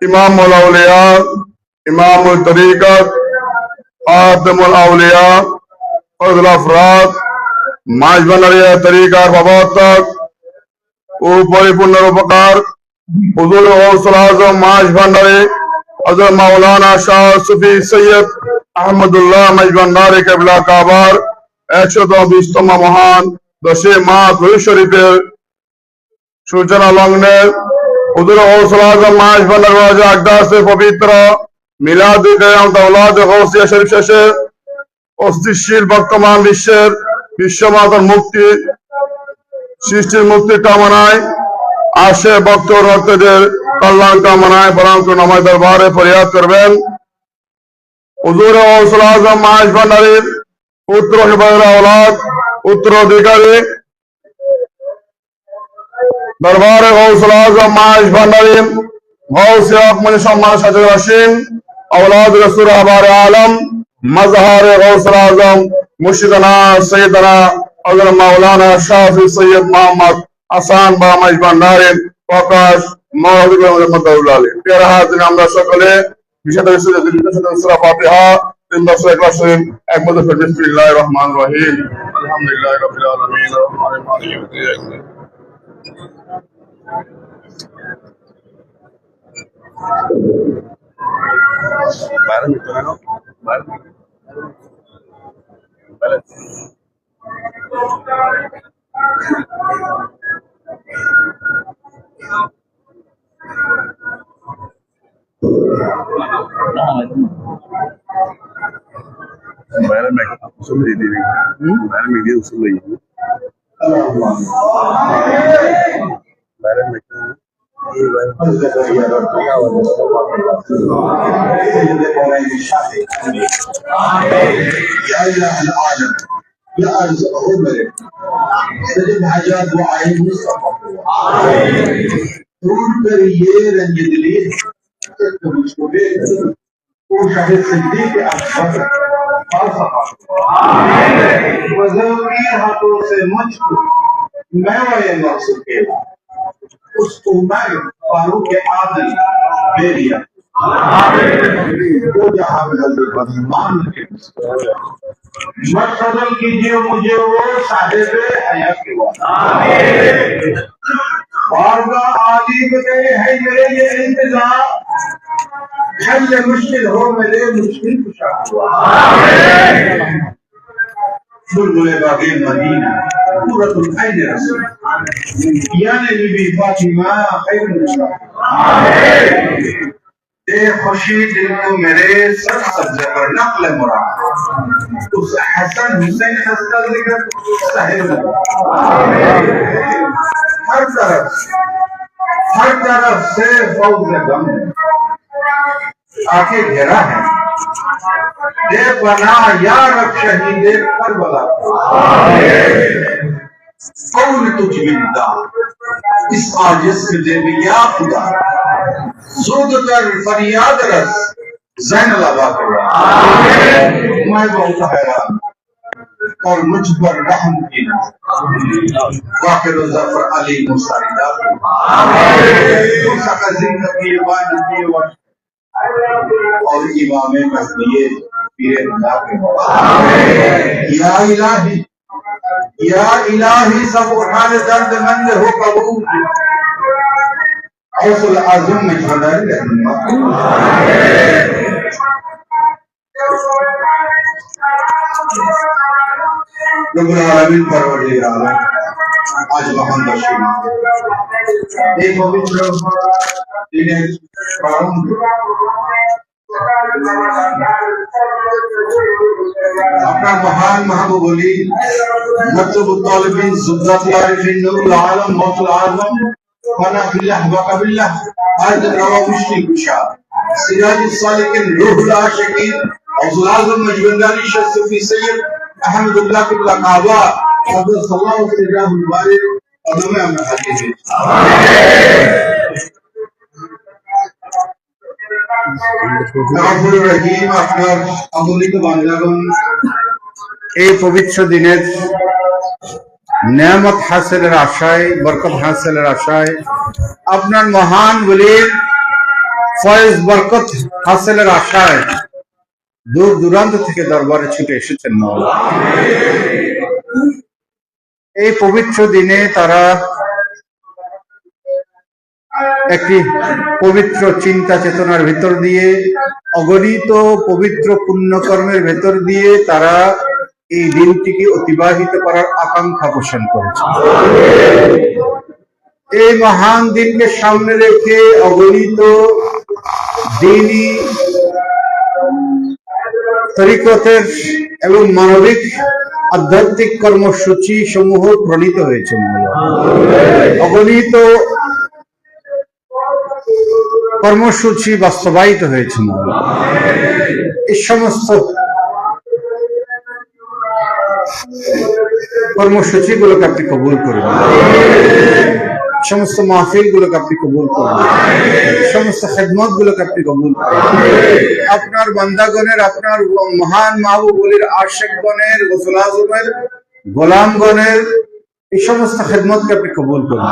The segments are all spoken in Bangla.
ইমামুল আউলিয়া, ইমামুল তরিকত, খাতামুল আউলিয়া, ফজল আফরাদ, মাঝবান্ডারিয়া তরিকার প্রবর্তক ও পরিপূর্ণ উপকার হুজুর গৌসুল আজম মাঝবান্ডারী হযরত মাওলানা শাহ সুফি সৈয়দ আহমদুল্লাহ মাঝবান্ডারী কেবলা কাবার 120তম মহান 10 মাহ শরীফের সূচনা লগ্নে হুজুর গৌসুল আজম মাঝবান্ডারী রাজা আকদাসে পবিত্র মিলাদ দৌলাদ গৌসিয়া শরীফ শেষে অস্থিতিশীল বর্তমান বিশ্বের বিশ্বমাতার মুক্তি সৃষ্টির মুক্তি কামনায় আসে ভক্ত ভক্তদের কল্যাণ কামনায় পরম নামাজ দরবারে ফরিয়াদ করবেন। হুজুর গৌসুল আজম মাঝবান্ডারীর পুত্র হিফাজুল আওলাদ উত্তরাধিকারী দরবারে গৌসুল আজম মাঝবান্ডারী গৌসিয়া মনি সম্মান সাজে রাশিন औलाद रसूल हमारे आलम मजहर गौसुल आजम मुर्शिदना सैयदना हज़रत मौलाना शाफी सैयद मोहम्मद हसन बा माइजबांडारी प्रकाश मौलाना प्यारा हाजिर আমরা সকলে বিশেষ সূরা ফাতিহা 3 ইখলাস শরীফ একমত পড়ে বিসমিল্লাহির রহমানির রহিম আলহামদুলিল্লাহি রাব্বিল আলামিন আর-রহমানির রহিম बारह मिनट हो गए 12 मिनट उसूल दे दी 12 मिनट उसूल है 12 मिनट يا إله العالم يا أرزق عمرك سلم حاجات وعين مصطفى طول كريير الجدلين مشكوبين وشهد صديق أكبر فلسفة وزوجي हाथों से मुझको मैं वही मकसूद केला उसको मैं फारूक आदल बेरिया वो जहां मान के मत फजल कीजिए मुझे वो साहिब हयात के बारगा आली में है मेरे ये इंतजार हल मुश्किल हो मेरे मुश्किल कुशा हुआ बुलबुल बागे मदीना पूरतुल ऐन रसूल यानी बीबी फातिमा खैर दे खुशी दिल को मेरे सर सब्जे पर नक़ल मुराद उस हसन हुसैन हस्ता जिक्र साहिब हर तरफ से फौज गम आके घेरा है दे बना या रब शहीद करबला कौन तुझ मिलता इस आजिज़ से दे या खुदा ज़ुद कर फरियाद रस ज़ैनल अदा कर मैं बहुत हैरान और मुझ पर रहम कीना वाक़िर ज़फ़र अली मुसाइदा तो सका ज़िंदगी बानी और इमाम मस्जिद पीर खुदा के या इलाही सब उठाने दर्दमंद हो कबूल गौसुल आज़म में झलर रब्बुल आलमीन परवरदिगार आलम आज महान दर्शन एक पवित्र दिनेर प्रारंभ अपना महान महबूब अली मकतूब तालिबीन ज़ुब्दात आरिफीन नूरुल आलम गौसुल आज़म फना बिल्लाह व कबिल्लाह आज रवा मुश्किल कुशा सिराज सालिकिन रूहुल आशिकीन गौसुल आज़म मजबंदारी शाह सूफी सैयद अहमदुल्लाह किबला काबा हज़रत सल्लल्लाहु अलैहि वसल्लम मुबारक कदम में हाजिर है রাব্বুল রহিম আপনার অগণিত বান্দাগণ এই পবিত্র দিনের নেয়ামত হাসিলের আশায় বরকত হাসিলের আশায় আপনার মহান ওলির ফয়েজ বরকত হাসিলের আশায় দূর দূরান্ত থেকে দরবারে ছুটে এসেছেন মাওলা। এই পবিত্র দিনে তারা একটি পবিত্র চিন্তা চেতনার ভেতর দিয়ে, অগণিত পবিত্র পুণ্যকর্মের ভেতর দিয়ে তারা এই দিনটিকে অতিবাহিত করার আকাঙ্ক্ষা পোষণ করেছে। এই মহান দিনকে সামনে রেখে অগণিত দিনই তরিকতের এবং মানবিক আধ্যাত্মিক কর্মসূচি সমূহ প্রণীত হয়েছে। অগণিত কর্মসূচি বাস্তবায়িত হয়েছে। এই সমস্ত কর্মসূচি গুলোকে আপনি কবুল করুন, সমস্ত মাহফিল গুলোকে আপনি কবুল করুন, সমস্ত খেদমত গুলোকে আপনি কবুল করুন। আপনার বান্দাগণের, আপনার মহান মাহবুবুলির আশিকগণের, গৌসুল আজমের গোলামগণের এই সমস্ত খেদমতকে আপনি কবুল করুন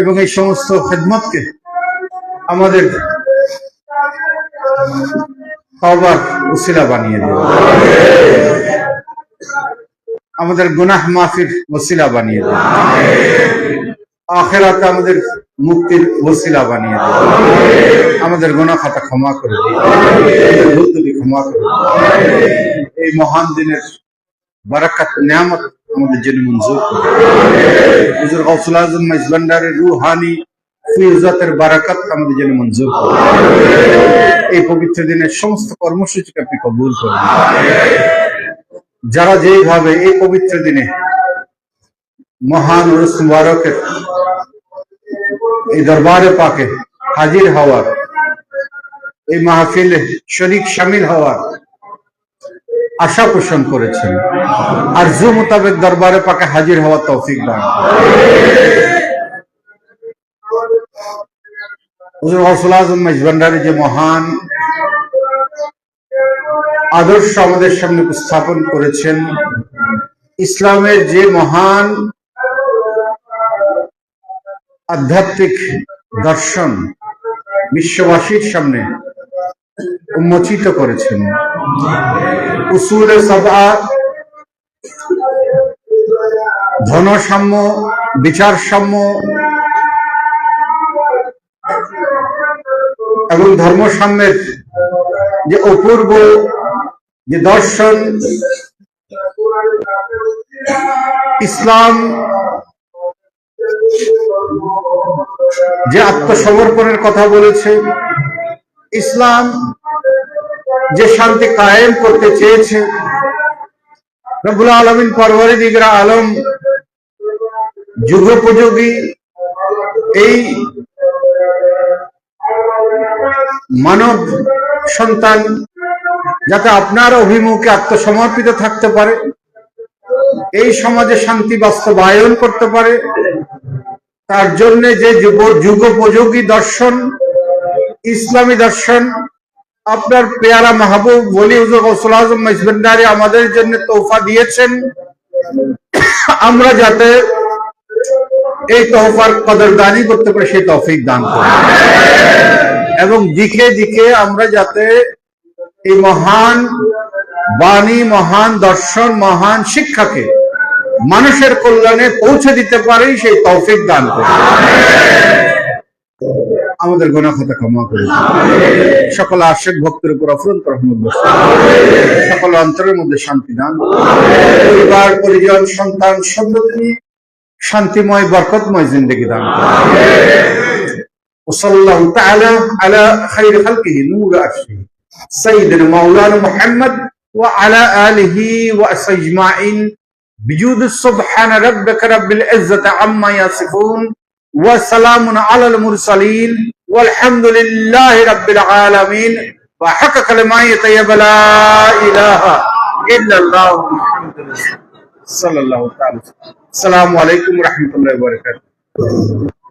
এবং এই সমস্ত খেদমতকে আমাদের তওবার ওসিলা বানিয়ে দিন, আমাদের গুনাহ মাফির ওসিলা বানিয়ে দিন, আখিরাতে আমাদের মুক্তির ওসিলা বানিয়ে দিন, আমাদের গুনাহ খাতা ক্ষমা করে দিন, আমাদের ভুল ত্রুটি ক্ষমা করে দিন। এই মহান দিনের বারাকাত নিয়ামত আমাদের জন্য মঞ্জুর করুন। হুজুর গৌসুল আজম মেজবান্ডারের রুহানি ফিজাতের বারাকাত আমাদের জন্য মঞ্জুর করুন। এই পবিত্র দিনের সমস্ত কর্মসূচিকে আপনি কবুল করুন। যারা যেইভাবে এই পবিত্র দিনে মহান উরুস মুবারকের এই দরবারে পাকে হাজির হওয়ার, এই মাহফিলে শরীক শামিল হওয়ার আশা পোষণ করেছেন, আরজু মোতাবেক দরবারে পাকে হাজির হওয়ার তৌফিক দান। হুজুর গৌসুল আজম মেজবান্ডারের যে মহান আদর্শ আমাদের সামনে উপস্থাপন করেছেন, ইসলামের যে মহান আধ্যাত্মিক দর্শন বিশ্ববাসীর সামনে উন্মোচিত করেছেন, উসুলে সাবআ, ধনসাম্য, বিচার সাম্য এবং ধর্মসাম্যের যে অপূর্ব যে দর্শন, ইসলাম যে আত্মসমর্পণের কথা বলেছে, ইসলাম যে শান্তি কায়েম করতে চেয়েছে, রব্বুল আলামিন পরওয়ারদিগার আলম যুগোপযোগী এই মানব সন্তান যাতে আপনার অভিমুখে আত্মসমর্পিত থাকতে পারে, এই সমাজে শান্তি বাস্তবায়ন করতে পারে, তার জন্য যে যুগোপযোগী দর্শন, ইসলামী দর্শন আপনার পেয়ারা মাহবুব ওলি হুজুর গৌসুল আজম মেজবান্ডারি আমাদের জন্য তোহফা দিয়েছেন, আমরা যাতে এই তোহফার কদরদানি করতে পারি সেই তৌফিক দান করুন এবং দিকে দিকে আমরা যাতে এই মহান বাণী, মহান দর্শন, মহান শিক্ষাকে মানুষের কল্যাণে পৌঁছে দিতে পারি সেই তৌফিক দান করুন। আমাদের গুনাহ খাতা ক্ষমা করে দিন। সকল আশিক ভক্তের উপর অফুরন্ত রহমত বর্ষণ, সকল অন্তরের মধ্যে শান্তি দান, পরিবার পরিজন সন্তান সন্ততি শান্তিময় বরকতময় জিন্দেগি দান করুন। ওয়াসাল্লাল্লাহু তাআলা আলা খায়রি খালকিহি নূর আরশিহি সাইয়্যিদিনা মাওলানা মুহাম্মদ ওয়া আলা আলিহি ওয়া আজমাইন বিজুদ সুবহান রাব্বিকা রাব্বিল ইজ্জাতি আম্মা ইয়াসিফুন ওয়া সালামুন আলাল মুরসালিন ওয়ালহামদুলিল্লাহি রাব্বিল আলামিন ওয়া হাক্কা কালিমাতি তাইয়্যিবা লা ইলাহা ইল্লাল্লাহ মুহাম্মাদুর রাসূলুল্লাহ সাল্লাল্লাহু তাআলা। আসসালামু আলাইকুম ওয়া রাহমাতুল্লাহি ওয়া বারাকাতুহু।